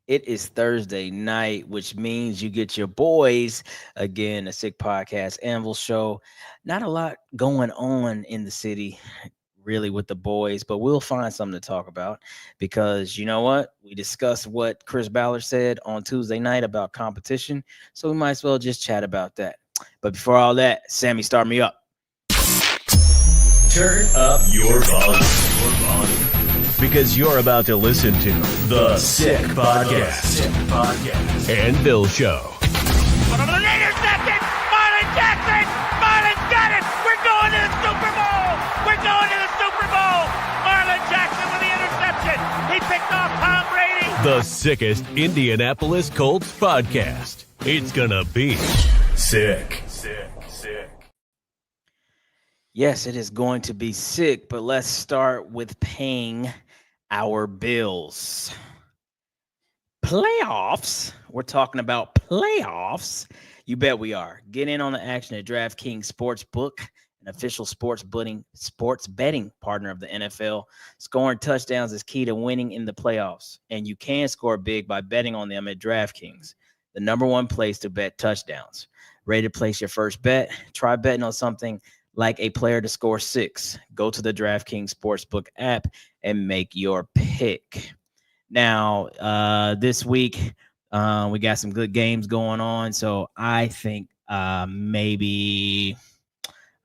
It is Thursday night, which means you get your boys again, a Sick Podcast Anvil Show. Not a lot going on in the city, really, with the boys, but we'll find something to talk about because you know what? We discussed what Chris Ballard said on Tuesday night about competition, so we might as well just chat about that. But before all that, Sammy, start me up. Turn up your volume. Because you're about to listen to the Sick Podcast. And Bill Show. Intercepted! Marlon Jackson! Marlon's got it! We're going to the Super Bowl! We're going to the Super Bowl! Marlon Jackson with the interception! He picked off Tom Brady! The sickest Indianapolis Colts podcast. It's gonna be sick. Yes, it is going to be sick, but let's start with paying our bills. Playoffs. We're talking about playoffs. You bet we are. Get in on the action at DraftKings Sportsbook, an official sports betting partner of the NFL. Scoring touchdowns is key to winning in the playoffs, and you can score big by betting on them at DraftKings, the number one place to bet touchdowns. Ready to place your first bet? Try betting on something like a player to score 6. Go to the DraftKings Sportsbook app and make your pick. Now, this week, we got some good games going on. So I think maybe,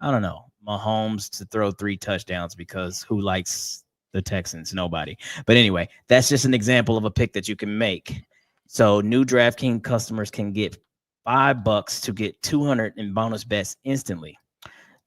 I don't know, Mahomes to throw 3 touchdowns because who likes the Texans? Nobody. But anyway, that's just an example of a pick that you can make. So new DraftKings customers can get $5 to get $200 in bonus bets instantly.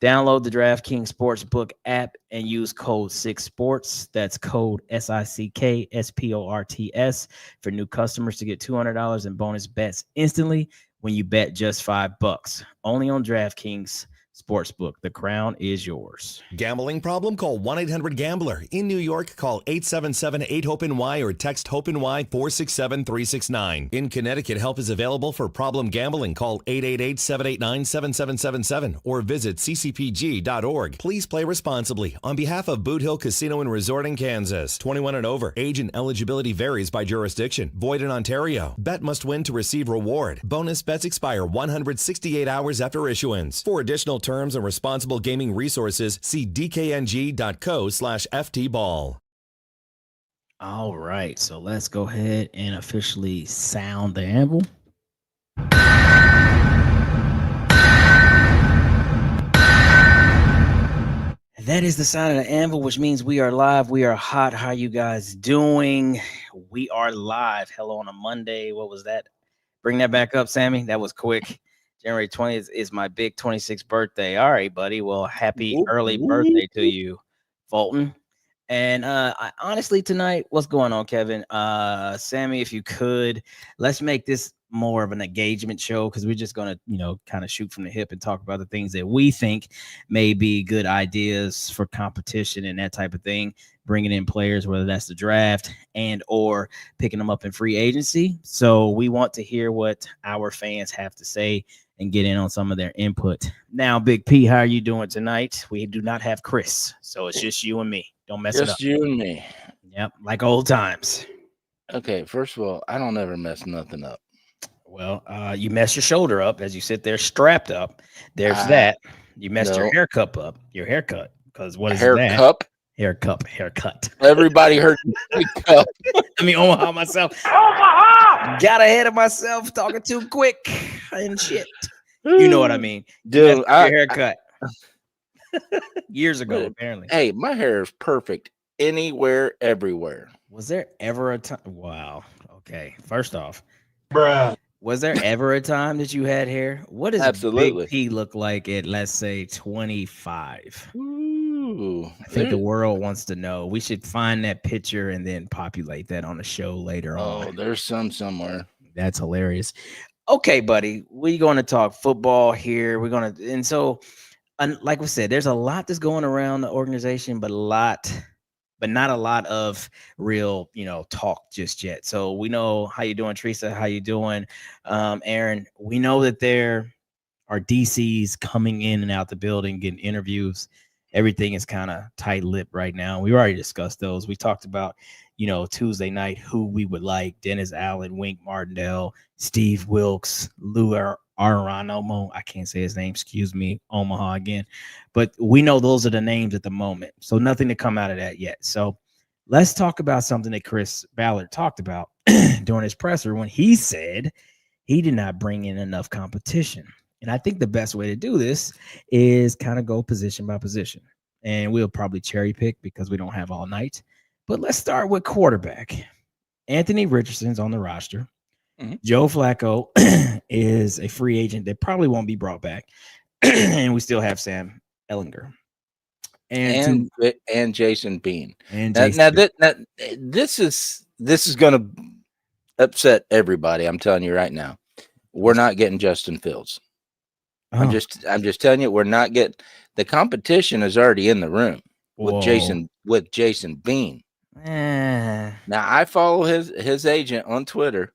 Download the DraftKings Sportsbook app and use code SICKSPORTS. That's code SICKSPORTS for new customers to get $200 in bonus bets instantly when you bet just $5. Only on DraftKings Sportsbook. The crown is yours. Gambling problem? Call 1-800-GAMBLER. In New York, call 877-8-HOPE-NY or text HOPE-NY 467-369. In Connecticut, help is available for problem gambling. Call 888-789-7777 or visit ccpg.org. Please play responsibly. On behalf of Boot Hill Casino and Resort in Kansas, 21 and over. Age and eligibility varies by jurisdiction. Void in Ontario. Bet must win to receive reward. Bonus bets expire 168 hours after issuance. For additional terms and responsible gaming resources, see dkng.co/ftball. All right, so let's go ahead and officially sound the anvil. That is the sound of the anvil, which means we are live. We are hot. How you guys doing? We are live. Hello on a Monday. What was that? Bring that back up, Sammy. That was quick. January 20th is my big 26th birthday. All right, buddy. Well, happy early birthday to you, Fulton. And I honestly tonight, what's going on, Kevin? Sammy, if you could, let's make this more of an engagement show because we're just going to, kind of shoot from the hip and talk about the things that we think may be good ideas for competition and that type of thing. Bringing in players, whether that's the draft and or picking them up in free agency. So we want to hear what our fans have to say and get in on some of their input. Now, Big P, how are you doing tonight? We do not have Chris, so it's just you and me. Don't mess it up. Just you and me. Yep, like old times. Okay, first of all, I don't ever mess nothing up. Well, you mess your shoulder up as you sit there strapped up. There's that. You messed your haircut up. Your haircut, because what is that? Haircut. Everybody heard cup. I mean, Omaha myself. Omaha! Got ahead of myself, talking too quick and shit. You know what I mean. Dude, your haircut. Years ago, apparently. Hey, my hair is perfect anywhere, everywhere. Was there ever a time? Wow. Okay. First off, bruh. Was there ever a time that you had hair? What does Big P look like at, let's say, 25? Ooh, I think the world wants to know. We should find that picture and then populate that on the show later on. Oh, there's some somewhere. That's hilarious. Okay, buddy, we're going to talk football here. We're going to, and so, like we said, there's a lot that's going around the organization, but not a lot of real, talk just yet. So we know how you doing, Teresa. How you doing, Aaron? We know that there are DCs coming in and out the building, getting interviews. Everything is kind of tight-lipped right now. We already discussed those. We talked about, Tuesday night who we would like: Dennis Allen, Wink Martindale, Steve Wilkes, Lou Aranomo. I can't say his name. Excuse me, Omaha again. But we know those are the names at the moment. So nothing to come out of that yet. So let's talk about something that Chris Ballard talked about during his presser when he said he did not bring in enough competition. And I think the best way to do this is kind of go position by position. And we'll probably cherry pick because we don't have all night. But let's start with quarterback. Anthony Richardson's on the roster. Mhm. Joe Flacco is a free agent that probably won't be brought back. And we still have Sam Ellinger. And Jason Bean. And Now, Jason now, this is going to upset everybody. I'm telling you right now. We're not getting Justin Fields. I'm just telling you, we're not getting. The competition is already in the room with Jason Bean. Now I follow his agent on Twitter,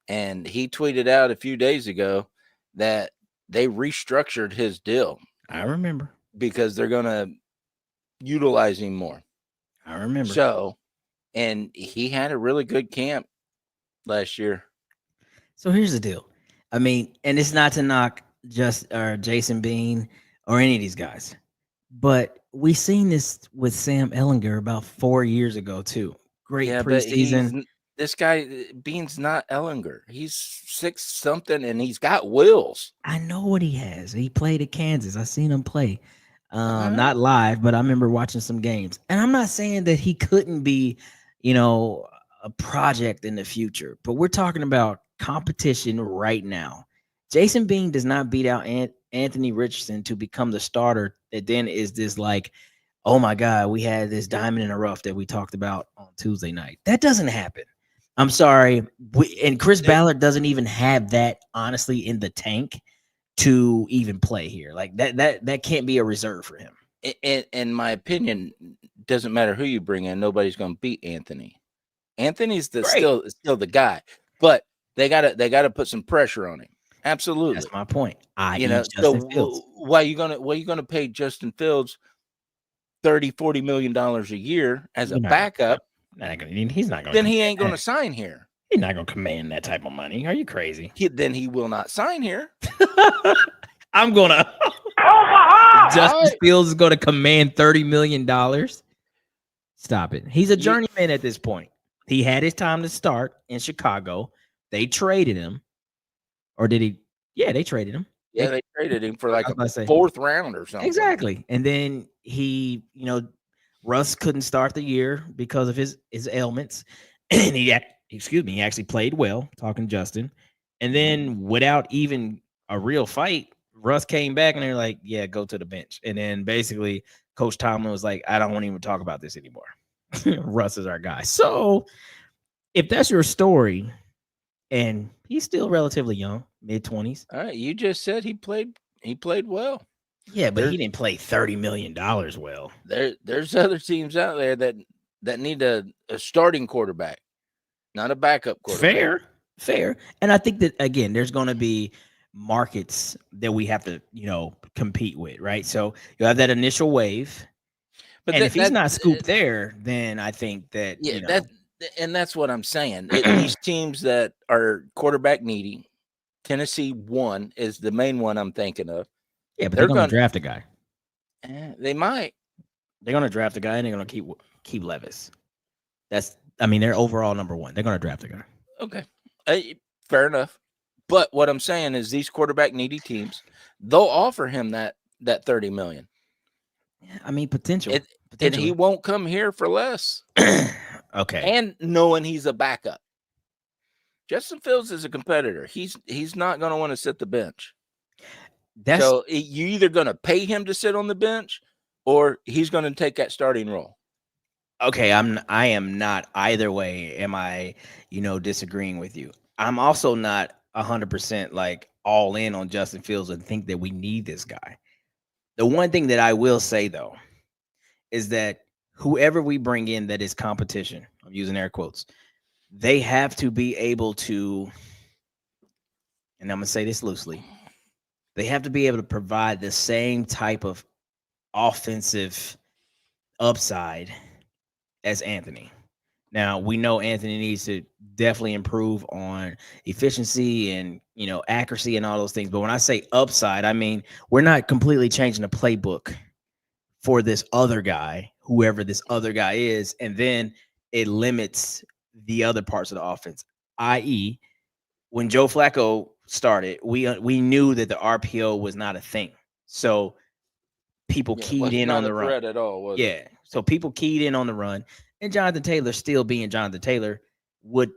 and he tweeted out a few days ago that they restructured his deal. I remember because they're gonna utilize him more. I remember. So, and he had a really good camp last year. So here's the deal. I mean, and it's not to knock Jason Bean or any of these guys, but we seen this with Sam Ellinger about 4 years ago too. Great preseason. This guy Bean's not Ellinger. He's 6 something, and he's got wheels. I know what he has. He played at Kansas. I seen him play, not live, but I remember watching some games. And I'm not saying that he couldn't be, a project in the future, but we're talking about competition right now. Jason Bean does not beat out Anthony Richardson to become the starter. That then is this like, oh my God, we had this diamond in the rough that we talked about on Tuesday night. That doesn't happen. I'm sorry. And Chris Ballard doesn't even have that, honestly, in the tank to even play here. Like that can't be a reserve for him. In my opinion, doesn't matter who you bring in, nobody's going to beat Anthony. Anthony's still the guy, but they gotta put some pressure on him. Absolutely, that's my point. So why are you gonna pay Justin Fields $30-40 million a year as a backup? He's not going. Then he ain't going to sign here. He's not going to command that type of money. Are you crazy? Then he will not sign here. I'm going to. Justin Fields is going to command $30 million. Stop it. He's a journeyman at this point. He had his time to start in Chicago. They traded him. Or did he? Yeah, they traded him. Yeah, they traded him for like a 4th round or something. Exactly. And then he, Russ couldn't start the year because of his ailments. And he actually played well, talking Justin. And then without even a real fight, Russ came back and they're like, yeah, go to the bench. And then basically Coach Tomlin was like, I don't want to even talk about this anymore. Russ is our guy. So if that's your story, and he's still relatively young, mid-20s. All right, you just said he played well. Yeah, but he didn't play $30 million well. There's other teams out there that need a starting quarterback, not a backup quarterback. Fair. And I think that, again, there's going to be markets that we have to, compete with, right? So you have that initial wave. But if he's not scooped there, then I think that, that's what I'm saying. These teams that are quarterback needy, Tennessee 1 is the main one I'm thinking of. Yeah, but they're going to draft a guy. They might. They're going to draft a guy, and they're going to keep Levis. They're overall number 1. They're going to draft a guy. Okay, fair enough. But what I'm saying is these quarterback needy teams, they'll offer him that $30 million. Yeah, potential. And he won't come here for less. Okay. And knowing he's a backup. Justin Fields is a competitor. He's not going to want to sit the bench. So you're either going to pay him to sit on the bench or he's going to take that starting role. Okay, I am not either way. Am I, disagreeing with you? I'm also not 100% like all in on Justin Fields and think that we need this guy. The one thing that I will say though is that whoever we bring in that is competition, I'm using air quotes, they have to be able to, and I'm going to say this loosely, they have to be able to provide the same type of offensive upside as Anthony. Now, we know Anthony needs to definitely improve on efficiency and, accuracy and all those things. But when I say upside, I mean, we're not completely changing the playbook for this other guy, whoever this other guy is. And then it limits the other parts of the offense, i.e., when Joe Flacco started, we knew that the RPO was not a thing. So people keyed in on the run at all, was it? Yeah. So people keyed in on the run, and Jonathan Taylor, still being Jonathan Taylor, would,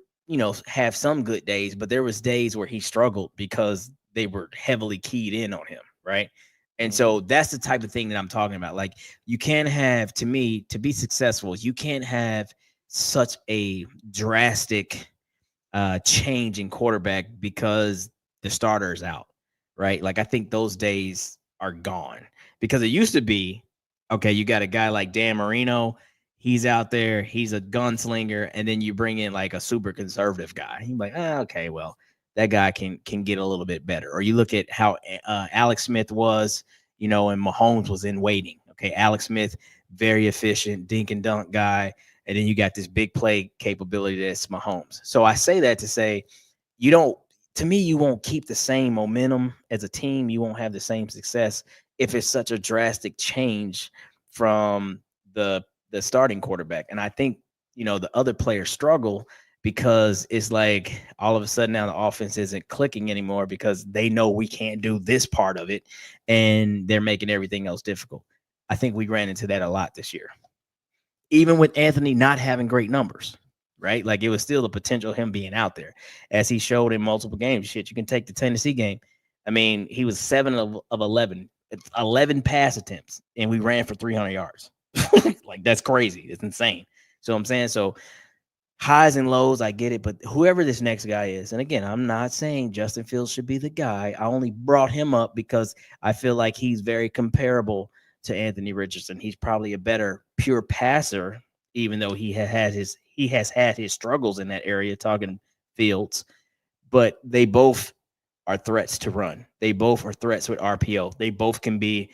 have some good days, but there was days where he struggled because they were heavily keyed in on him, right? And so that's the type of thing that I'm talking about. Like, you can't have, to me, to be successful, you can't have such a drastic change in quarterback because the starter is out, right? Like, I think those days are gone, because it used to be, okay, you got a guy like Dan Marino, he's out there, he's a gunslinger, and then you bring in like a super conservative guy. He's like, okay, well, that guy can get a little bit better. Or you look at how Alex Smith was, and Mahomes was in waiting. Okay, Alex Smith, very efficient, dink and dunk guy, and then you got this big play capability that's Mahomes. So I say that to say, to me, you won't keep the same momentum as a team. You won't have the same success if it's such a drastic change from the starting quarterback. And I think, the other players struggle because it's like all of a sudden now the offense isn't clicking anymore because they know we can't do this part of it, and they're making everything else difficult. I think we ran into that a lot this year, even with Anthony not having great numbers, right? Like, it was still the potential of him being out there, as he showed in multiple games. Shit, you can take the Tennessee game. I mean, he was 7 of 11 pass attempts, and we ran for 300 yards. Like, that's crazy. It's insane. So I'm saying, so highs and lows, I get it, but whoever this next guy is, and again, I'm not saying Justin Fields should be the guy. I only brought him up because I feel like he's very comparable to Anthony Richardson. He's probably a better pure passer, even though he has had his struggles in that area, talking Fields, but they both are threats to run. They both are threats with RPO. They both can be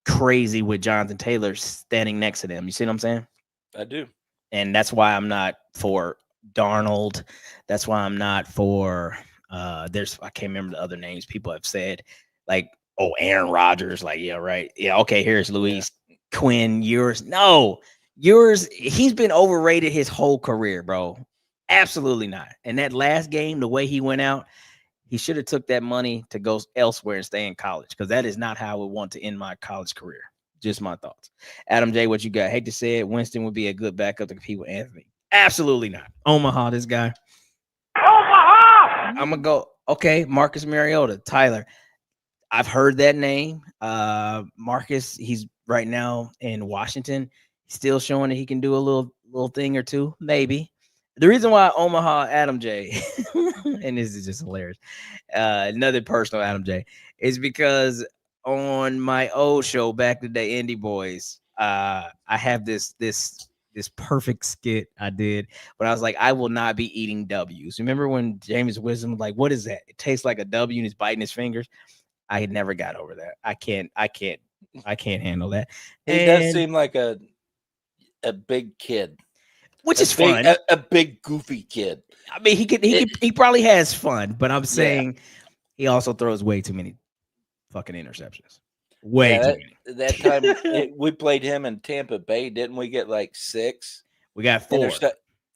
crazy with Jonathan Taylor standing next to them. You see what I'm saying? I do. And that's why I'm not for Darnold. That's why I'm not for I can't remember the other names people have said, like, Aaron Rodgers. Like, yeah, right. Yeah, okay, here's Luis Quinn. Yours. He's been overrated his whole career, bro. Absolutely not. And that last game, the way he went out, he should have took that money to go elsewhere and stay in college, because that is not how I would want to end my college career. Just my thoughts. Adam J, what you got? Hate to say it, Winston would be a good backup to compete with Anthony. Absolutely not. Omaha, this guy. Omaha! I'm going to go, okay, Marcus Mariota. Tyler, I've heard that name. Marcus, he's right now in Washington. He's still showing that he can do a little thing or two, maybe. The reason why Omaha Adam J, and this is just hilarious, another personal Adam J, is because on my old show back in the day, Indie Boys, I have this perfect skit I did, but I was like, I will not be eating W's. Remember when James Wisdom was like, what is that? It tastes like a W, and he's biting his fingers. I had never got over that. I can't handle that. He does seem like a big kid. Which is fun. A big goofy kid. I mean, he probably has fun, but I'm saying he also throws way too many fucking interceptions. Way too many. That time we played him in Tampa Bay, didn't we get like 6? We got 4.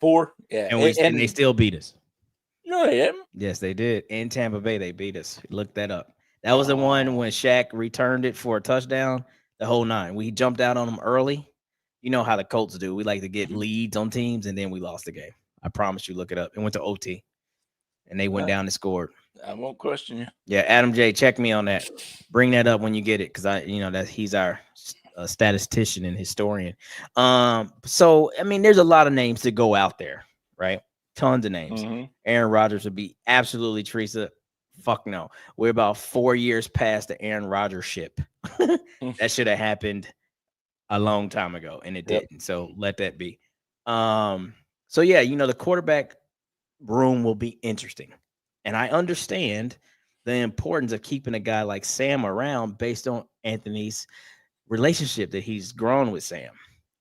4? Yeah. And they still beat us. No, they didn't. Yes, they did. In Tampa Bay, they beat us. Look that up. That was the one when Shaq returned it for a touchdown, the whole 9. We jumped out on them early. You know how the Colts do. We like to get leads on teams, and then we lost the game. I promise you, look it up. It went to OT, and they went down and scored. I won't question you. Yeah, Adam J, check me on that. Bring that up when you get it, because that he's our statistician and historian. So I mean, there's a lot of names to go out there, right? Tons of names. Mm-hmm. Aaron Rodgers would be absolutely Teresa. Fuck no. We're about 4 years past the Aaron Rodgers ship. That should have happened a long time ago, and it didn't. So let that be. So yeah, the quarterback room will be interesting. And I understand the importance of keeping a guy like Sam around based on Anthony's relationship that he's grown with Sam.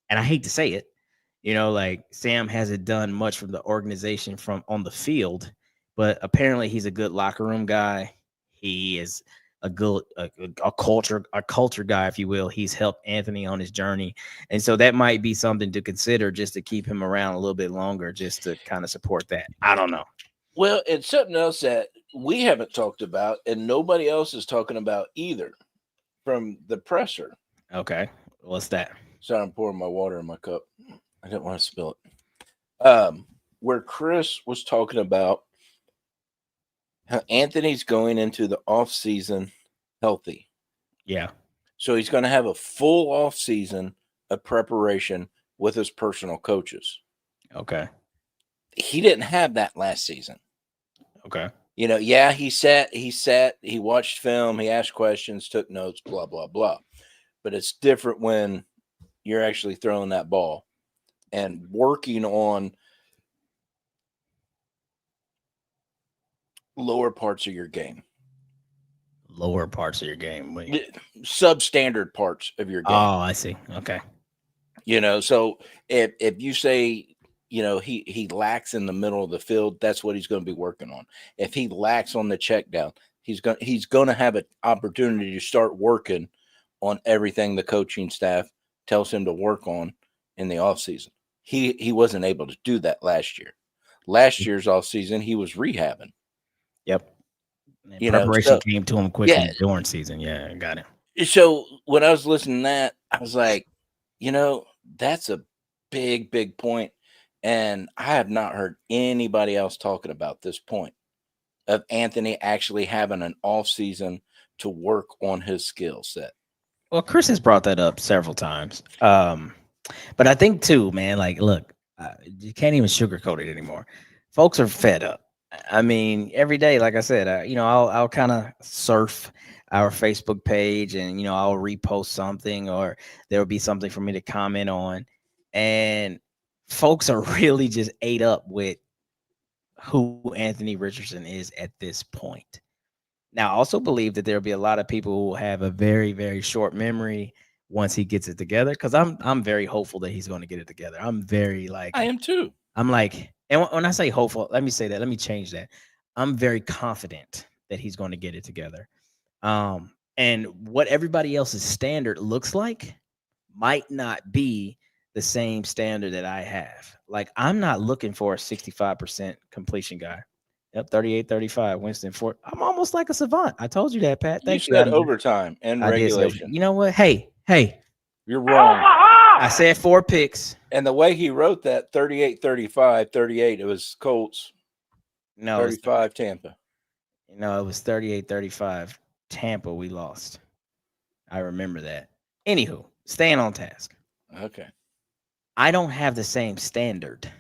And I hate to say it, Like Sam hasn't done much from the organization from on the field, but apparently he's a good locker room guy. He is a good a culture guy, if you will. He's helped Anthony on his journey, and so that might be something to consider just to keep him around a little bit longer, just to kind of support that. I don't know. Well, it's something else that we haven't talked about, and nobody else is talking about either from the presser. Okay, what's that? Sorry, I'm pouring my water in my cup. I didn't want to spill it. Where Chris was talking about how Anthony's going into the off season healthy. Yeah. So he's going to have a full off season of preparation with his personal coaches. Okay. He didn't have that last season. Okay. Yeah, he sat, he watched film, he asked questions, took notes, blah, blah, blah. But it's different when you're actually throwing that ball and working on lower parts of your game. Lower parts of your game. Substandard parts of your game. Oh, I see. Okay. So if you say, he lacks in the middle of the field, that's what he's going to be working on. If he lacks on the check down, he's going to have an opportunity to start working on everything the coaching staff tells him to work on in the offseason. He wasn't able to do that last year. Last year's offseason, he was rehabbing. Yep. Preparation came to him quickly during season. Yeah, got it. So when I was listening to that, I was like, that's a big, big point. And I have not heard anybody else talking about this point of Anthony actually having an off season to work on his skill set. Well, Chris has brought that up several times. But I think too, man, like, look, you can't even sugarcoat it anymore. Folks are fed up. I mean, every day, like I said, I'll kind of surf our Facebook page and, I'll repost something or there'll be something for me to comment on. And folks are really just ate up with who Anthony Richardson is at this point. Now, I also believe that there'll be a lot of people who will have a very, very short memory once he gets it together. Because I'm very hopeful that he's going to get it together. I'm very I am too. I'm like, and when I say hopeful, let me say that. Let me change that. I'm very confident that he's going to get it together. And what everybody else's standard looks like might not be the same standard that I have. Like, I'm not looking for a 65% completion guy. Yep, 38-35, Winston Ford. I'm almost like a savant. I told you that, Pat. Thank you. You said overtime and regulation. You know what? Hey. You're wrong. I said 4 picks. And the way he wrote that, 38-35, 38, it was Colts. No, 35 Tampa. No, it was 38-35. Tampa, we lost. I remember that. Anywho, staying on task. Okay. I don't have the same standard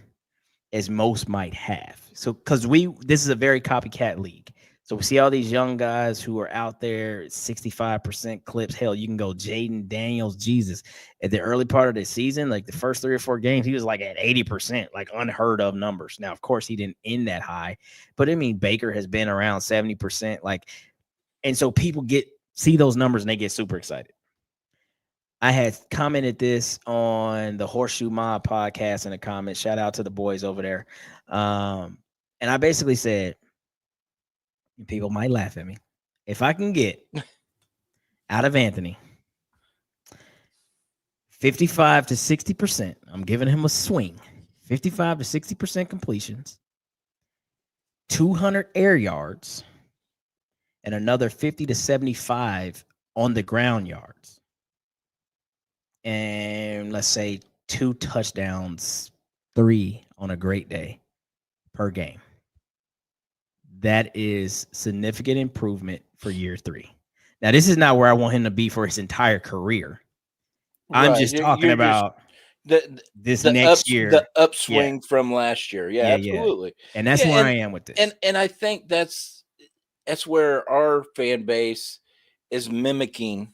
as most might have. So, because this is a very copycat league. So we see all these young guys who are out there, 65% clips. Hell, you can go Jaden Daniels, Jesus. At the early part of the season, like the first 3 or 4 games, he was like at 80%, like unheard of numbers. Now, of course, he didn't end that high, but I mean, Baker has been around 70%. And so people see those numbers and they get super excited. I had commented this on the Horseshoe Mob podcast in the comments. Shout out to the boys over there. And I basically said, people might laugh at me, if I can get out of Anthony 55 to 60%, I'm giving him a swing, 55 to 60% completions, 200 air yards, and another 50 to 75 on the ground yards. And let's say 2 touchdowns, 3 on a great day per game. That is significant improvement for year 3. Now, this is not where I want him to be for his entire career. I'm just talking about this next year. The upswing from last year. Yeah, absolutely. And that's where I am with this. And I think that's where our fan base is mimicking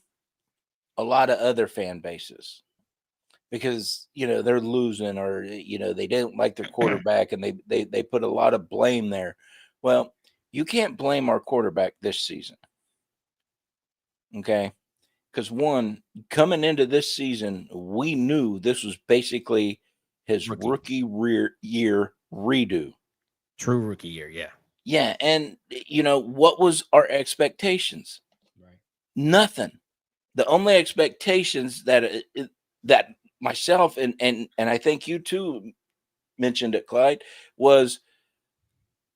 a lot of other fan bases. Because, they're losing or, they didn't like their quarterback and they put a lot of blame there. Well, you can't blame our quarterback this season. Okay? Because one, coming into this season, we knew this was basically his rookie year redo. True rookie year, yeah. Yeah, and what was our expectations? Right. Nothing. The only expectations that that myself and I think you too mentioned it, Clyde, was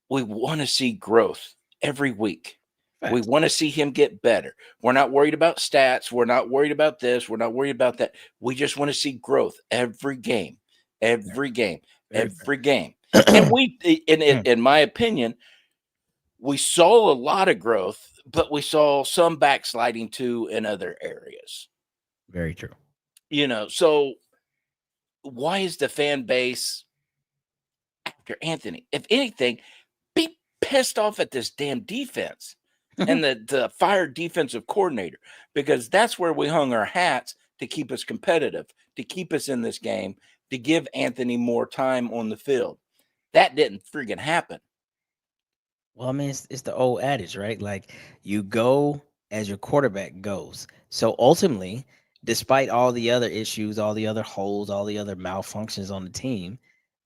we want to see growth every week. Facts. We want to see him get better. We're not worried about stats. We're not worried about this. We're not worried about that. We just want to see growth every game, every game, every game. And in my opinion, we saw a lot of growth, but we saw some backsliding too in other areas. Very true. So why is the fan base after Anthony? If anything, be pissed off at this damn defense and the fired defensive coordinator, because that's where we hung our hats to keep us competitive, to keep us in this game, to give Anthony more time on the field. That didn't friggin' happen. Well, I mean, it's the old adage, right? Like, you go as your quarterback goes. So ultimately, despite all the other issues, all the other holes, all the other malfunctions on the team,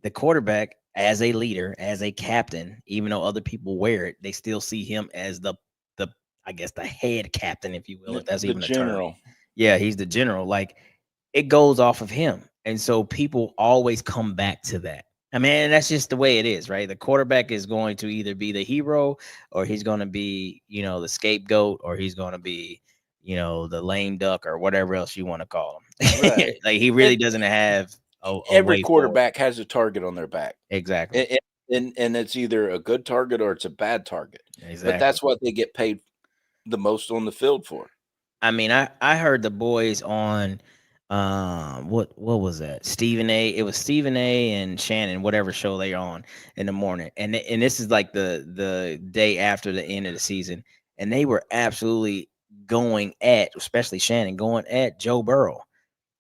the quarterback, as a leader, as a captain, even though other people wear it, they still see him as the I guess the head captain, if you will, if that's even a general. term. Yeah, he's the general. Like, it goes off of him. And so people always come back to that. I mean, that's just the way it is, right? The quarterback is going to either be the hero, or he's going to be, the scapegoat, or he's going to be, the lame duck, or whatever else you want to call him. Right. Like, he really doesn't have every quarterback has a target on their back. Exactly. And it's either a good target or it's a bad target. Exactly. But that's what they get paid the most on the field for. I mean, I heard the boys on what was that? Stephen A. It was Stephen A. and Shannon, whatever show they're on in the morning. And this is like the day after the end of the season. And they were absolutely going at, especially Shannon, going at Joe Burrow.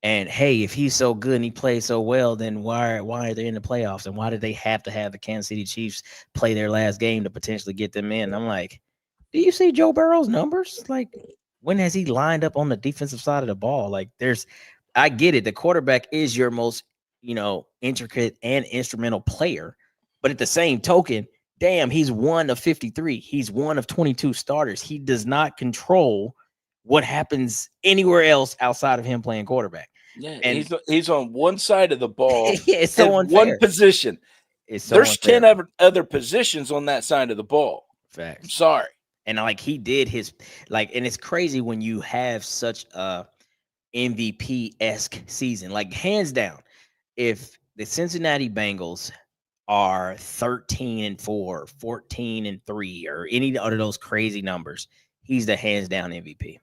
And hey, if he's so good and he plays so well, then why are they in the playoffs? And why did they have to have the Kansas City Chiefs play their last game to potentially get them in? And I'm like, do you see Joe Burrow's numbers? Like, when has he lined up on the defensive side of the ball? Like, I get it. The quarterback is your most, intricate and instrumental player. But at the same token, damn, he's 1 of 53. He's 1 of 22 starters. He does not control what happens anywhere else outside of him playing quarterback. Yeah, and he's on one side of the ball. Yeah, it's so unfair. One position. It's so There's unfair. 10 other positions on that side of the ball. Facts. I'm sorry. And like, he did his, like, and it's crazy when you have such a MVP-esque season. Like, hands down, if the Cincinnati Bengals are 13-4, 14-3, or any of those crazy numbers, he's the hands down MVP.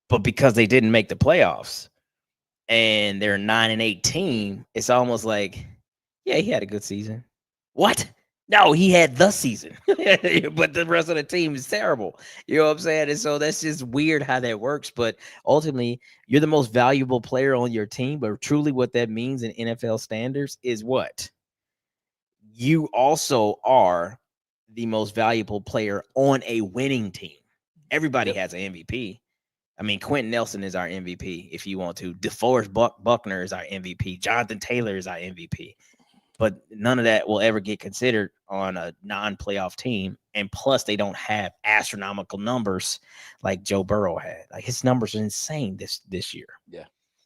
But because they didn't make the playoffs and they're 9-8 team, it's almost like, yeah, he had a good season. What? No, he had the season, but the rest of the team is terrible. You know what I'm saying? And so that's just weird how that works. But ultimately, you're the most valuable player on your team. But truly what that means in NFL standards is what? You also are the most valuable player on a winning team. Everybody has an MVP. I mean, Quentin Nelson is our MVP if you want to. DeForest Buckner is our MVP. Jonathan Taylor is our MVP. But none of that will ever get considered on a non-playoff team. And plus, they don't have astronomical numbers like Joe Burrow had. Like, his numbers are insane this year. Yeah.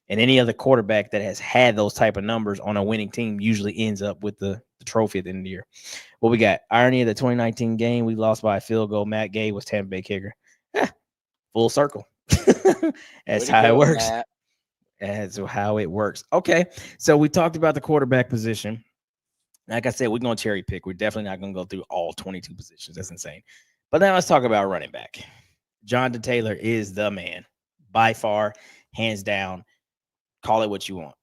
And any other quarterback that has had those type of numbers on a winning team usually ends up with the trophy at the end of the year. What we got? Irony of the 2019 game. We lost by a field goal. Matt Gay was Tampa Bay kicker. Full circle. That's how it works. Matt. That's how it works. Okay. So we talked about the quarterback position. Like I said, we're going to cherry pick. We're definitely not going to go through all 22 positions. That's insane. But now let's talk about running back. Jonathan Taylor is the man by far, hands down. Call it what you want.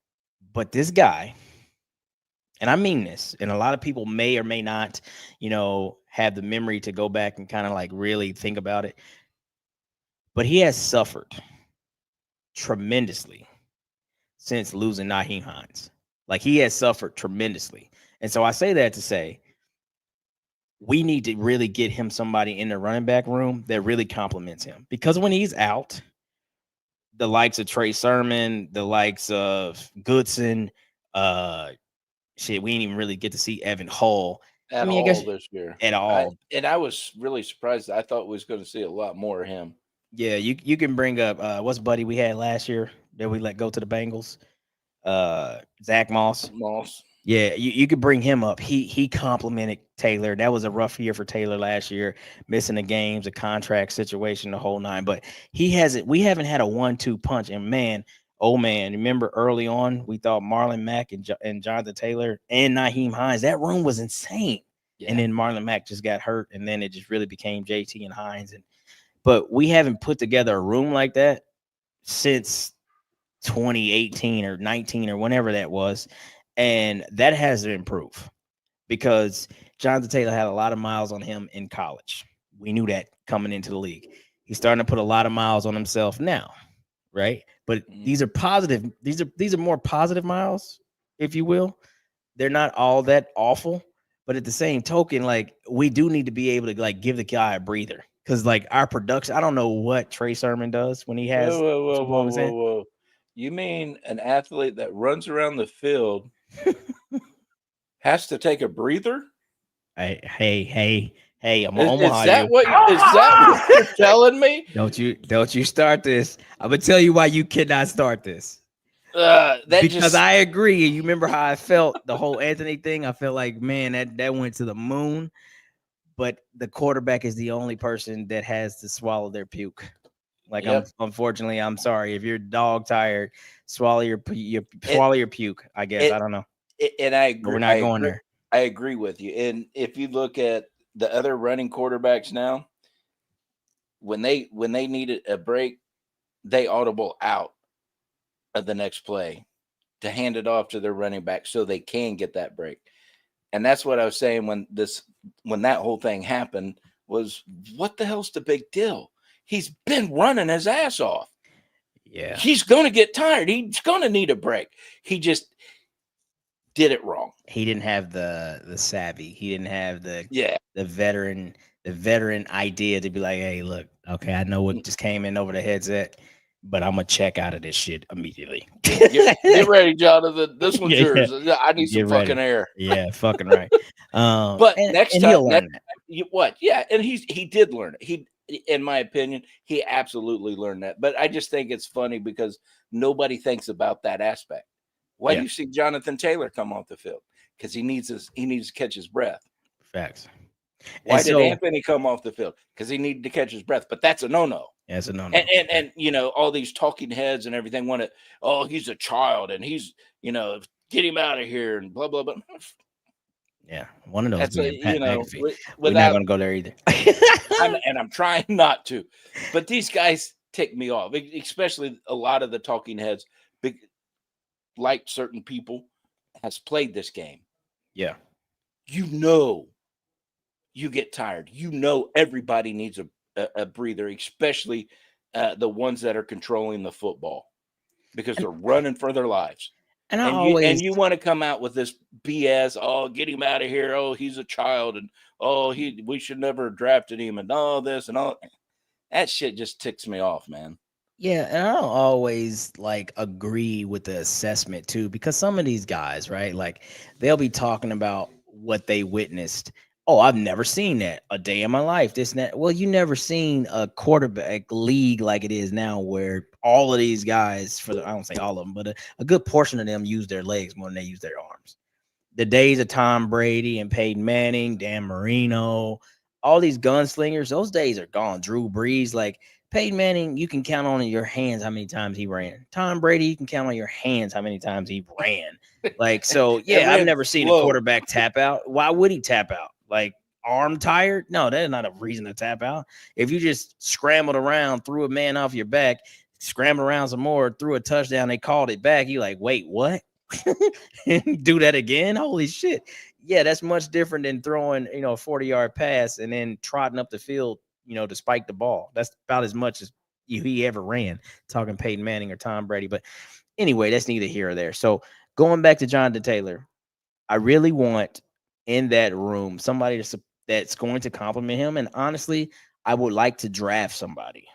But this guy, and I mean this, and a lot of people may or may not, have the memory to go back and kind of like really think about it. But he has suffered tremendously since losing Nyheim Hines. Like, he has suffered tremendously. And so I say that to say we need to really get him somebody in the running back room that really compliments him. Because when he's out, the likes of Trey Sermon, the likes of Goodson, Shit, we didn't even really get to see Evan Hull. At I mean, I all guess this year. at all. I was really surprised. I thought we was going to see a lot more of him. Yeah, you can bring up what's buddy we had last year that we let go to the Bengals. Zach Moss. Yeah, you could bring him up. He complimented Taylor. That was a rough year for Taylor last year, missing the games, a contract situation, the whole nine. But we haven't had a 1-2 punch. And man, oh man, remember early on we thought Marlon Mack and Jonathan Taylor and Naheem Hines. That room was insane. Yeah. And then Marlon Mack just got hurt, and then it just really became JT and Hines. But we haven't put together a room like that since 2018 or 19 or whenever that was. And that has to improve because Jonathan Taylor had a lot of miles on him in college. We knew that coming into the league. He's starting to put a lot of miles on himself now, right? But these are positive. These are more positive miles, if you will. They're not all that awful. But at the same token, like, we do need to be able to, like, give the guy a breather. Because, like, our production, I don't know what Trey Sermon does when he has Whoa. You mean an athlete that runs around the field has to take a breather? Hey, I'm Is Omaha. that what you're telling me? Don't you start this. I'm gonna tell you why you cannot start this. Because I agree. You remember how I felt the whole Anthony thing? I felt like, man, that went to the moon. But the quarterback is the only person that has to swallow their puke. Like, unfortunately, I'm sorry. If you're dog tired, swallow your puke. I guess I don't know. And I agree. But we're not going there. I agree with you. And if you look at the other running quarterbacks now, when they needed a break, they audible out of the next play to hand it off to their running back so they can get that break. And that's what I was saying when that whole thing happened was, what the hell's the big deal? He's been running his ass off. Yeah. He's going to get tired. He's going to need a break. He just did it wrong. He didn't have the savvy. He didn't have the veteran idea to be like, hey, look, okay, I know what just came in over the headset, but I'm gonna check out of this shit immediately. Get ready, Jonathan. This one's yours. I need some fucking air. Yeah, fucking right. But next time, Yeah, and he did learn it. He, in my opinion, he absolutely learned that. But I just think it's funny because nobody thinks about that aspect. Why do you see Jonathan Taylor come off the field? Because he needs to catch his breath. Facts. Why did Anthony come off the field? Because he needed to catch his breath. But that's a no-no. Yeah, it's a no-no. And you know, all these talking heads and everything want to, oh, he's a child and he's, you know, get him out of here and blah, blah, blah. Yeah, one of those. You know, we're not going to go there either. I'm trying not to. But these guys tick me off, especially a lot of the talking heads, like certain people, has played this game. Yeah. You know, you get tired. You know, everybody needs a breather, especially the ones that are controlling the football because they're running for their lives. And you want to come out with this BS. Oh, get him out of here. Oh, he's a child. And we should never have drafted him and all this and all. That shit just ticks me off, man. Yeah, and I don't always like agree with the assessment too, because some of these guys, right, like they'll be talking about what they witnessed. Oh, I've never seen that a day in my life. This and that. Well, you never seen a quarterback league like it is now, where all of these guys, I don't say all of them, but a good portion of them use their legs more than they use their arms. The days of Tom Brady and Peyton Manning, Dan Marino, all these gunslingers, those days are gone. Drew Brees, like Peyton Manning, you can count on your hands how many times he ran. Tom Brady, you can count on your hands how many times he ran. Like, so, yeah, I've never seen a quarterback tap out. Why would he tap out? Like, arm tired? No, that's not a reason to tap out. If you just scrambled around, threw a man off your back, scrambled around some more, threw a touchdown, they called it back, you like, wait, what? Do that again? Holy shit. Yeah, that's much different than throwing, a 40-yard pass and then trotting up the field, to spike the ball. That's about as much as he ever ran, talking Peyton Manning or Tom Brady. But anyway, that's neither here or there. So going back to Jonathan Taylor, I really want in that room somebody that's going to compliment him. And honestly, I would like to draft somebody.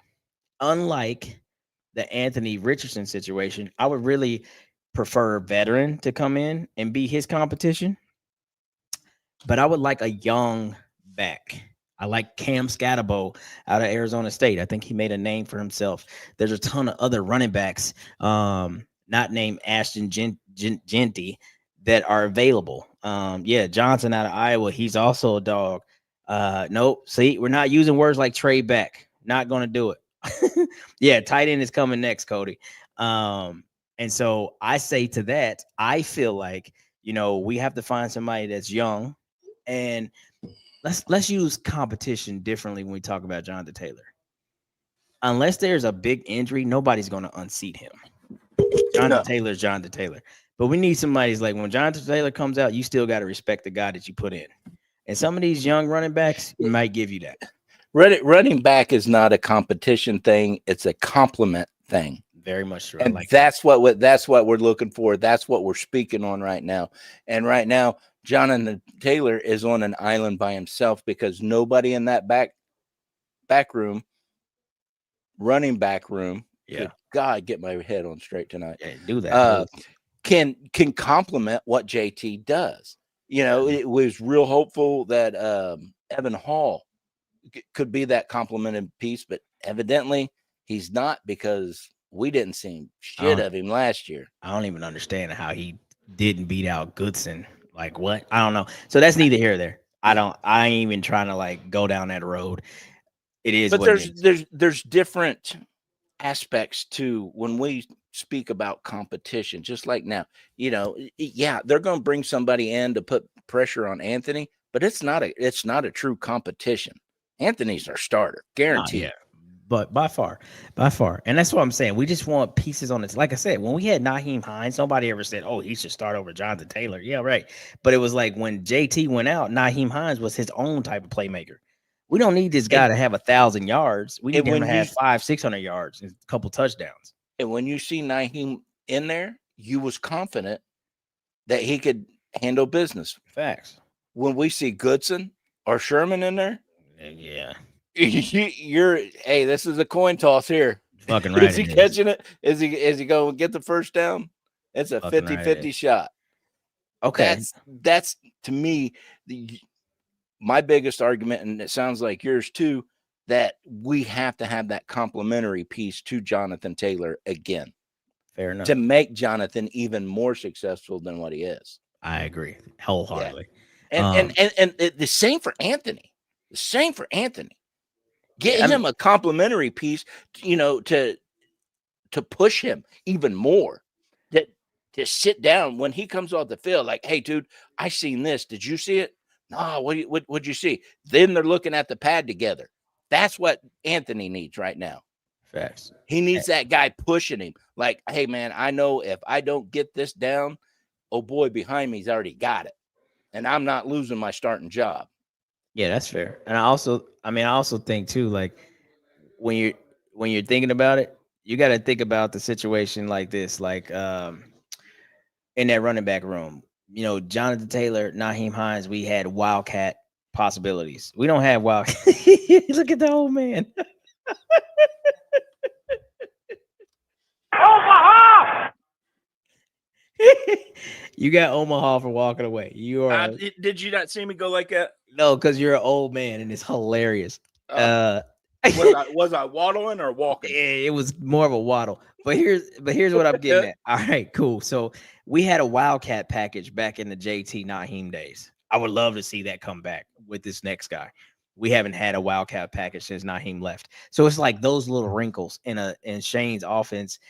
Unlike the Anthony Richardson situation, I would really prefer a veteran to come in and be his competition. But I would like a young back. I like Cam Scatterbo out of Arizona State. I think he made a name for himself. There's a ton of other running backs, not named Ashton Genty, that are available. Johnson out of Iowa, he's also a dog. Nope. See, we're not using words like trade back. Not going to do it. Yeah, tight end is coming next, Cody. And so I say to that, I feel like, we have to find somebody that's young, and let's use competition differently when we talk about Jonathan Taylor. Unless there's a big injury, nobody's going to unseat him. Jonathan Taylor's Jonathan Taylor. But we need somebody's like, when Jonathan Taylor comes out, you still got to respect the guy that you put in. And some of these young running backs might give you that. Running back is not a competition thing. It's a compliment thing. Very much true. And that's what we're looking for. That's what we're speaking on right now. And right now, Jonathan Taylor is on an island by himself because nobody in that back room, running back room. Yeah. God, get my head on straight tonight. Yeah, do that. Can complement what JT does. It was real hopeful that Evan Hall could be that complemented piece, but evidently he's not because we didn't see shit of him last year. I don't even understand how he didn't beat out Goodson. Like what? I don't know. So that's neither here or there. I ain't even trying to go down that road. It is. But there's different aspects to when we speak about competition, just like now, they're going to bring somebody in to put pressure on Anthony, but it's not a true competition. Anthony's our starter, guaranteed. Yeah. But by far. And that's what I'm saying. We just want pieces on this. Like I said, when we had Nyheim Hines, nobody ever said, oh, he should start over Jonathan Taylor. Yeah, right. But it was like when JT went out, Nyheim Hines was his own type of playmaker. We don't need this guy to have 1,000 yards. We need him to have 500-600 yards and a couple touchdowns. And when you see Nyheim in there, you was confident that he could handle business. Facts. When we see Goodson or Sherman in there, yeah. This is a coin toss here. Fucking right. Is he catching it? Is he going to get the first down? It's a 50-50 shot. Okay. That's to me my biggest argument, and it sounds like yours too, that we have to have that complementary piece to Jonathan Taylor again. Fair enough. To make Jonathan even more successful than what he is. I agree wholeheartedly. Yeah. And the same for Anthony. Get him a complimentary piece, to push him even more. To sit down when he comes off the field, like, hey, dude, I seen this. Did you see it? No, what'd you see? Then they're looking at the pad together. That's what Anthony needs right now. Facts. He needs that guy pushing him. Like, hey, man, I know if I don't get this down, oh boy, behind me's already got it. And I'm not losing my starting job. Yeah, that's fair. And I also think too, like when you're thinking about it, you got to think about the situation like this, like in that running back room, Jonathan Taylor, Nyheim Hines, we had wildcat possibilities. We don't have wildcat. Look at the old man. Omaha! You got Omaha for walking away. You are. Did you not see me go like that? No, because you're an old man and it's hilarious. Was I waddling or walking? It was more of a waddle. But here's what I'm getting at. All right, cool. So we had a wildcat package back in the JT Nyheim days. I would love to see that come back with this next guy. We haven't had a wildcat package since Nyheim left. So it's like those little wrinkles in Shane's offense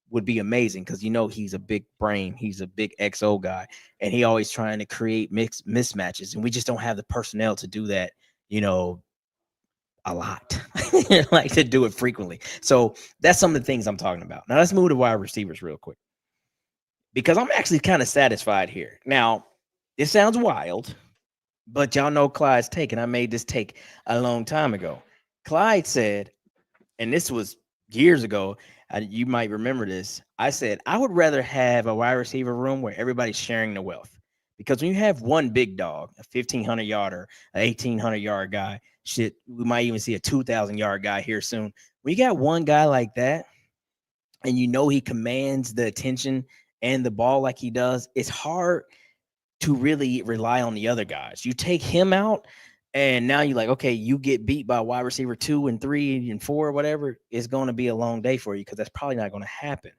would be amazing because he's a big brain, he's a big XO guy, and he always trying to create mismatches, and we just don't have the personnel to do that, a lot, like to do it frequently. So that's some of the things I'm talking about. Now let's move to wide receivers real quick because I'm actually kind of satisfied here. Now, it sounds wild, but y'all know Clyde's take, and I made this take a long time ago. Clyde said, and this was years ago, you might remember this. I said, I would rather have a wide receiver room where everybody's sharing the wealth. Because when you have one big dog, a 1,500 yarder, an 1,800 yard guy, shit, we might even see a 2,000 yard guy here soon. When you got one guy like that, and he commands the attention and the ball like he does, it's hard to really rely on the other guys. You take him out, and now you're like, okay, you get beat by wide receiver 2 and 3 and 4 or whatever. It's going to be a long day for you because that's probably not going to happen.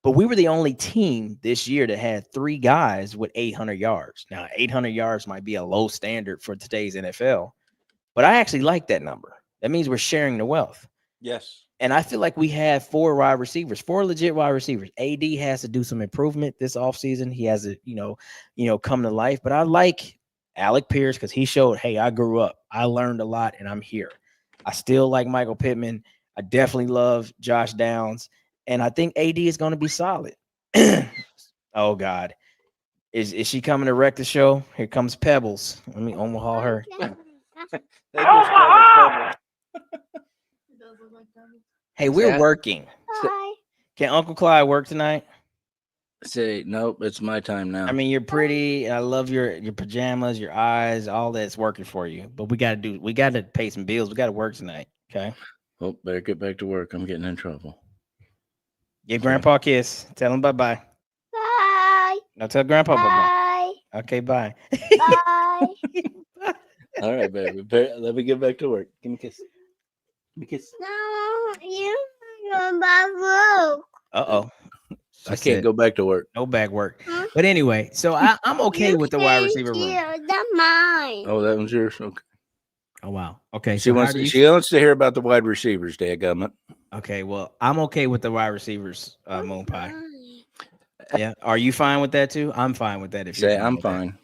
But we were the only team this year that had 3 guys with 800 yards. Now, 800 yards might be a low standard for today's NFL, but I actually like that number. That means we're sharing the wealth. Yes. And I feel like we have 4 wide receivers, 4 legit wide receivers. AD has to do some improvement this offseason. He has to, come to life. But I like Alec Pierce because he showed, hey, I grew up. I learned a lot, and I'm here. I still like Michael Pittman. I definitely love Josh Downs. And I think AD is going to be solid. Oh, God. Is she coming to wreck the show? Here comes Pebbles. Let me Omaha her. Hey, we're working. Hi. Can Uncle Clyde work tonight? Say nope. It's my time now. I mean, you're pretty. I love your pajamas, your eyes, all that's working for you. But we got to pay some bills. We got to work tonight. Okay. Oh, better get back to work. I'm getting in trouble. Give Grandpa a kiss. Tell him bye-bye. Bye. Now tell Grandpa bye-bye. Bye. Okay, bye. Bye. All right, baby. Let me get back to work. Give me a kiss. Give me a kiss. No, you go back work. Uh-oh. I can't go back to work. No back work. But anyway, so I'm okay with the wide receiver room. That's mine. Oh, that one's yours. Okay. Oh, wow. Okay. She So wants to hear about the wide receivers, dadgummit. Okay, well, I'm okay with the wide receivers, Moon Pie. Yeah. Are you fine with that too? I'm fine with that. If Say you're I'm with that. fine.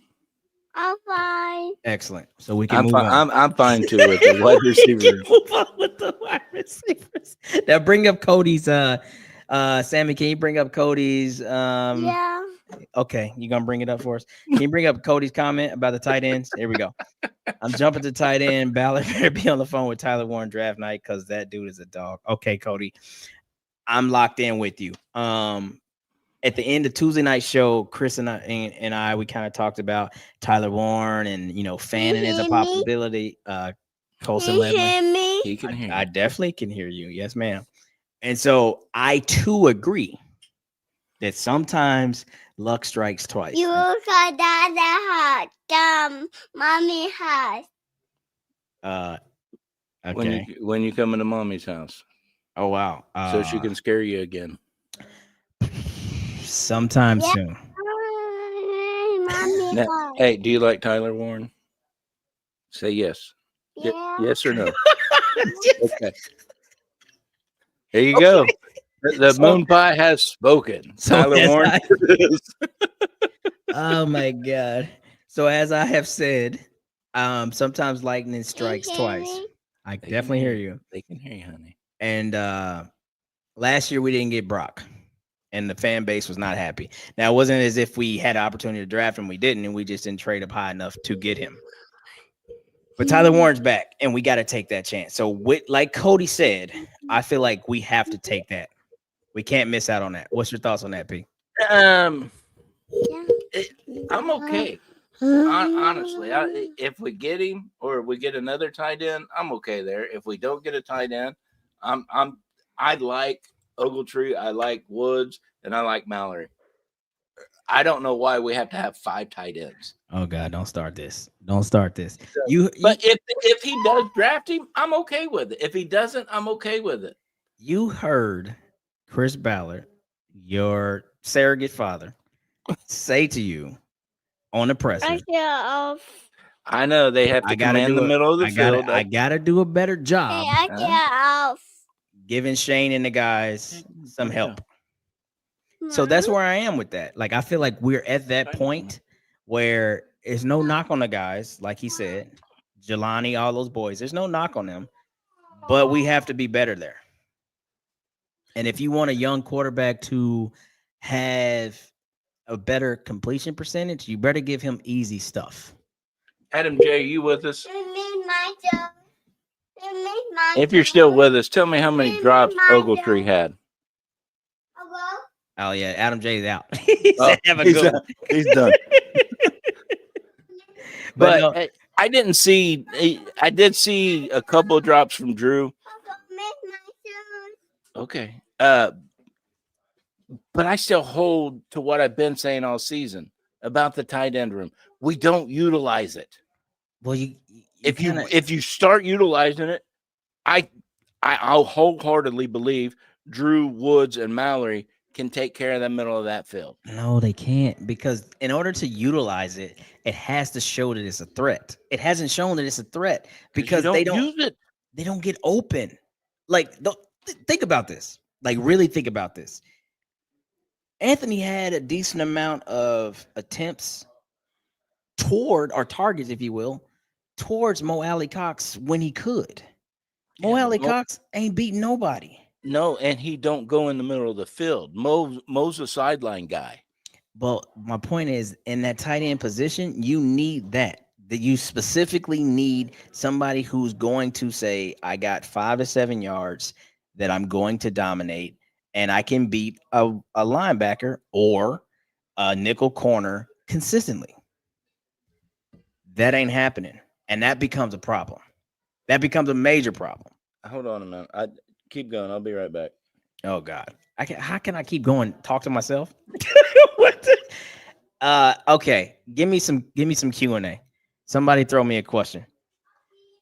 I'm fine. Excellent. So we can I'm move fine. on. I'm fine too with the wide We can receivers. move on with the wide receivers. Now bring up Cody's Sammy, can you bring up Cody's Yeah. okay, you gonna bring it up for us? Can you bring up Cody's comment about the tight ends? Here we go. I'm jumping to tight end. Ballard better be on the phone with Tyler Warren draft night because that dude is a dog. Okay, Cody. I'm locked in with you. At the end of Tuesday night show, Chris and I we kind of talked about Tyler Warren and fanning is a possibility. Colson Can you hear Ledley. me? He can hear. I definitely can hear you. Yes, ma'am. And so I too agree that sometimes luck strikes twice. You look like that hat. Mommy has. Okay. When you come into mommy's house, Oh wow. so she can scare you again. Sometime soon. Mommy Now, has. hey, do you like Tyler Warren? Say yes. Yeah. Yes or no? Okay. There you go. The moon pie has spoken. So Tyler as Warren. Oh my God. So as I have said, sometimes lightning strikes Can you hear twice. me? I They definitely can hear you. They can hear you, honey. And last year we didn't get Brock, and the fan base was not happy. Now it wasn't as if we had an opportunity to draft him, we didn't, and we just didn't trade up high enough to get him. But Tyler Warren's back, and we got to take that chance. So, like Cody said, I feel like we have to take that. We can't miss out on that. What's your thoughts on that, P? I'm okay. Honestly, if we get him or we get another tight end, I'm okay there. If we don't get a tight end, I like Ogletree, I like Woods, and I like Mallory. I don't know why we have to have 5 tight ends. Oh God, don't start this. Don't start this. But if he does draft him, I'm okay with it. If he doesn't, I'm okay with it. You heard Chris Ballard, your surrogate father, say to you on the presser, I know they have to command the middle of the field. I gotta do a better job I get off. giving Shane and the guys some help. So that's where I am with that. Like, I feel like we're at that point where there's no knock on the guys, like he said, Jelani, all those boys. There's no knock on them, but we have to be better there. And if you want a young quarterback to have a better completion percentage, you better give him easy stuff. Adam J, you with us? If you're still with us, tell me how many drops Ogletree had. Oh yeah, Adam J's out. He said, have a he's good done. He's done. But But no, I didn't see. I did see a couple of drops from Drew. Okay. But I still hold to what I've been saying all season about the tight end room. We don't utilize it. Well, If you start utilizing it, I'll wholeheartedly believe Drew, Woods, and Mallory can take care of the middle of that field. No, they can't, because in order to utilize it, it has to show that it's a threat. It hasn't shown that it's a threat because you they don't use it. They don't get open. Like, think about this. Like, really think about this. Anthony had a decent amount of attempts toward, or targets, if you will, towards Mo Alley Cox when he could. Mo Alley Cox ain't beating nobody. No, and he don't go in the middle of the field. Mo's a sideline guy. But my point is, in that tight end position, you need that. That you specifically need somebody who's going to say, I got 5 to 7 yards that I'm going to dominate, and I can beat a linebacker or a nickel corner consistently. That ain't happening. And that becomes a problem. That becomes a major problem. Hold on a minute. Keep going. I'll be right back. Oh God. How can I keep going? Talk to myself? What okay. Give me some Q&A. Somebody throw me a question.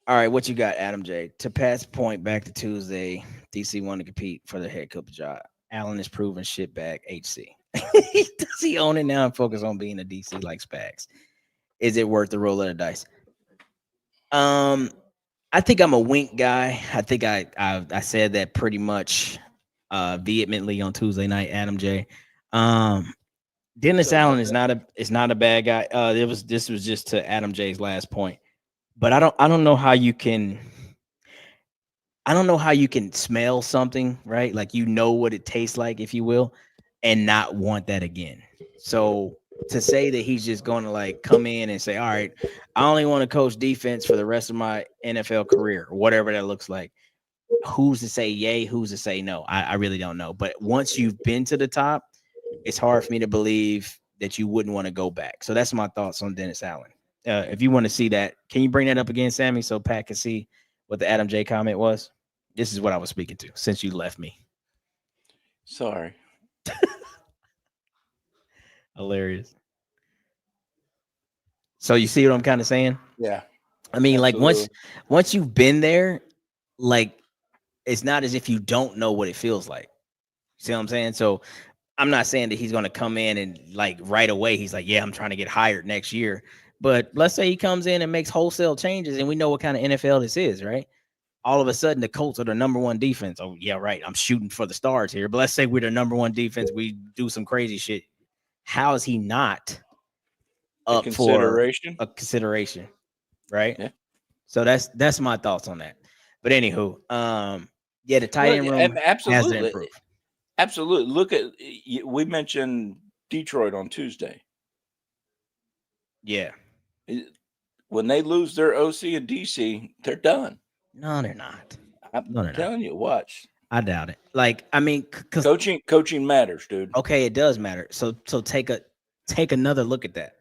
All right, what you got, Adam J? To Pat's point, back to Tuesday, DC wanted to compete for the head coach job. Allen is proven shit back HC. Does he own it now and focus on being a DC like Spags? Is it worth the roll of the dice? I think I'm a wink guy. I think I said that pretty much vehemently on Tuesday night, Adam J. Dennis Allen is not a bad guy. This was just to Adam J's last point. But I don't know how you can smell something, right? Like, you know what it tastes like, if you will, and not want that again. So to say that he's just going to like come in and say, all right, I only want to coach defense for the rest of my NFL career, or whatever that looks like. Who's to say yay? Who's to say no? I really don't know. But once you've been to the top, it's hard for me to believe that you wouldn't want to go back. So that's my thoughts on Dennis Allen. If you want to see that, can you bring that up again, Sammy, so Pat can see what the Adam J comment was? This is what I was speaking to since you left me. Sorry. Hilarious. So you see what I'm kind of saying? Yeah. I mean, absolutely. like once you've been there, like, it's not as if you don't know what it feels like. See what I'm saying? So I'm not saying that he's going to come in and like right away he's like, yeah, I'm trying to get hired next year. But let's say he comes in and makes wholesale changes, and we know what kind of NFL this is, right? All of a sudden, the Colts are the number one defense. Oh, yeah, right. I'm shooting for the stars here. But let's say we're the number one defense. We do some crazy shit. How is he not up for a consideration, right? Yeah. So that's my thoughts on that. But anywho, yeah, the tight end room has to improve. Absolutely. Look at, we mentioned Detroit on Tuesday. Yeah. When they lose their OC and DC, they're done. No, they're not. I'm telling you, watch. I doubt it. Like, I mean, because coaching matters, dude. Okay, it does matter. So take another look at that.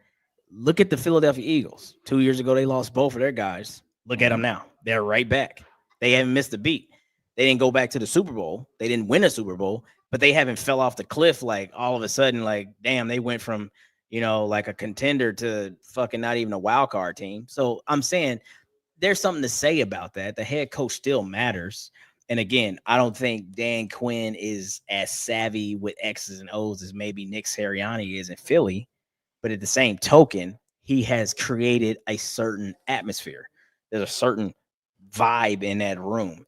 Look at the Philadelphia Eagles. 2 years ago, they lost both of their guys. Look at them now. They're right back. They haven't missed a beat. They didn't go back to the Super Bowl. They didn't win a Super Bowl, but they haven't fell off the cliff like all of a sudden, like, damn, they went from, like a contender to fucking not even a wild card team. So I'm saying there's something to say about that. The head coach still matters. And again, I don't think Dan Quinn is as savvy with X's and O's as maybe Nick Sirianni is in Philly. But at the same token, he has created a certain atmosphere. There's a certain vibe in that room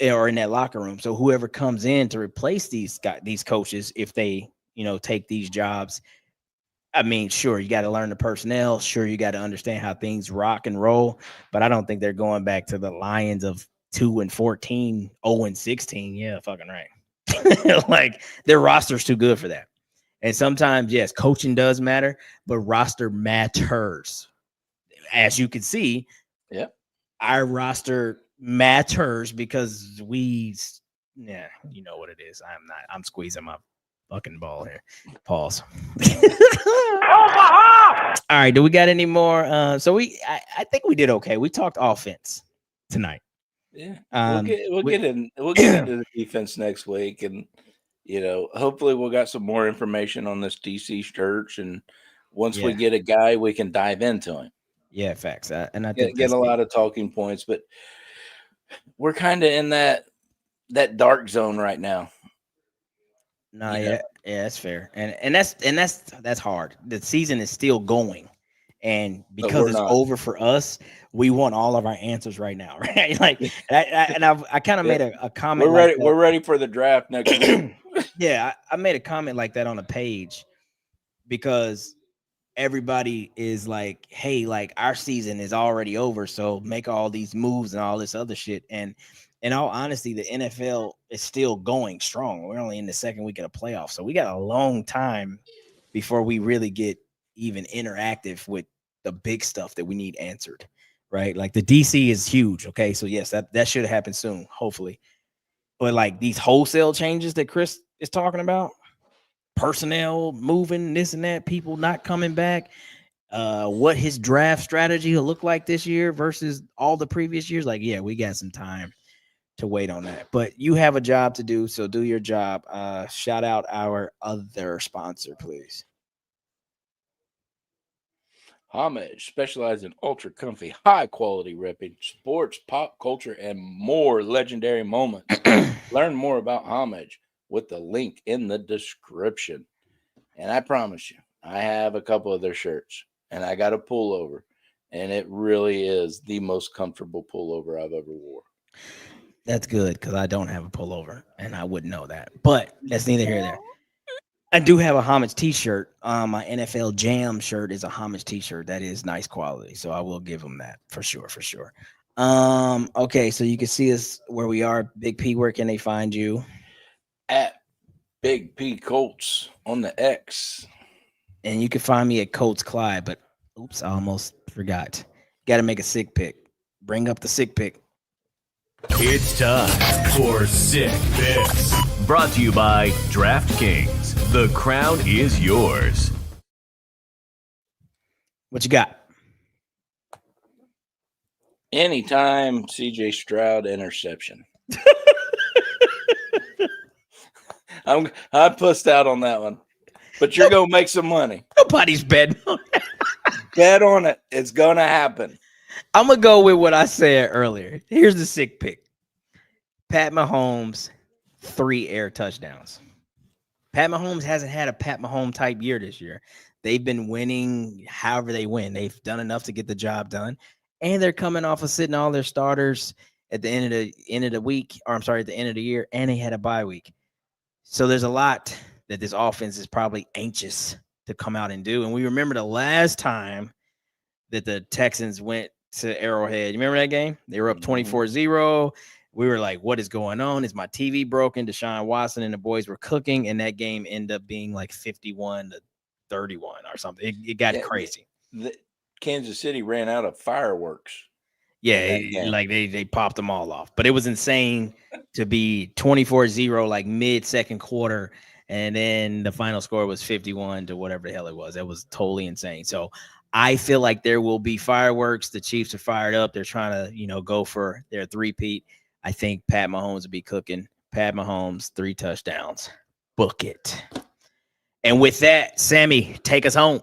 or in that locker room. So whoever comes in to replace these coaches, if they, take these jobs, I mean, sure, you got to learn the personnel. Sure, you got to understand how things rock and roll. But I don't think they're going back to the Lions of 2-14, 0-16. Yeah, fucking right. Like, their roster's too good for that. And sometimes, yes, coaching does matter, but roster matters. As you can see, our roster matters because you know what it is. I'm squeezing my fucking ball here. Pause. All right, do we got any more? I think we did okay. We talked offense tonight. Yeah, we'll get into the defense next week, and hopefully we'll got some more information on this DC search, and once we get a guy, we can dive into him. Yeah, facts. And I think get a lot of talking points, but we're kind of in that dark zone right now. No, yeah, that's fair, and that's hard. The season is still going, and because it's over for us, we want all of our answers right now, right? Like, I kind of made a comment. We're ready. We're ready for the draft next week. Yeah, I made a comment like that on the page because everybody is like, "Hey, like our season is already over, so make all these moves and all this other shit." And in all honesty, the NFL is still going strong. We're only in the second week of the playoffs, so we got a long time before we really get even interactive with the big stuff that we need answered, right? Like the DC is huge. Okay, so yes, that should happen soon, hopefully. But like these wholesale changes that Chris is talking about, personnel moving, this and that, people not coming back, what his draft strategy will look like this year versus all the previous years. Like, yeah, we got some time to wait on that, but you have a job to do, so do your job. Shout out our other sponsor, please. Homage specializes in ultra comfy, high quality ripping, sports, pop culture, and more legendary moments. Learn more about Homage with the link in the description. And I promise you, I have a couple of their shirts, and I got a pullover, and it really is the most comfortable pullover I've ever wore. That's good because I don't have a pullover, and I wouldn't know that. But that's neither here nor there. I do have a Homage t-shirt. My NFL Jam shirt is a Homage t-shirt. That is nice quality, so I will give them that for sure, for sure. Okay, so you can see us where we are. Big P, where can they find you? At Big P Colts on the X. And you can find me at Colts Clyde, but oops, I almost forgot. Got to make a sick pick. Bring up the sick pick. It's time for Sick Picks. Brought to you by DraftKings. The crown is yours. What you got? Anytime CJ Stroud interception. I pussed out on that one, but you're gonna make some money. Nobody's betting on that. Bet on it. It's gonna happen. I'm gonna go with what I said earlier. Here's the sick pick. Pat Mahomes, 3 air touchdowns. Pat Mahomes hasn't had a Pat Mahomes type year this year. They've been winning however they win. They've done enough to get the job done. And they're coming off of sitting all their starters at the end of the week, or I'm sorry, at the end of the year, and they had a bye week. So there's a lot that this offense is probably anxious to come out and do. And we remember the last time that the Texans went to Arrowhead. You remember that game? They were up 24-0. We were like, what is going on? Is my TV broken? Deshaun Watson and the boys were cooking, and that game ended up being like 51-31 or something. It got crazy. Kansas City ran out of fireworks. Yeah, like they popped them all off. But it was insane to be 24-0 like mid-second quarter, and then the final score was 51 to whatever the hell it was. That was totally insane. So I feel like there will be fireworks. The Chiefs are fired up. They're trying to, go for their three-peat. I think Pat Mahomes will be cooking. Pat Mahomes, 3 touchdowns. Book it. And with that, Sammy, take us home.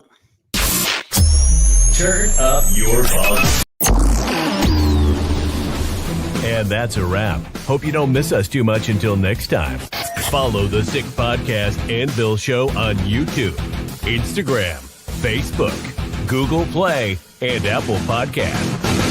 Turn up your volume. And that's a wrap. Hope you don't miss us too much until next time. Follow the Sick Podcast and Bill Show on YouTube, Instagram, Facebook, Google Play, and Apple Podcasts.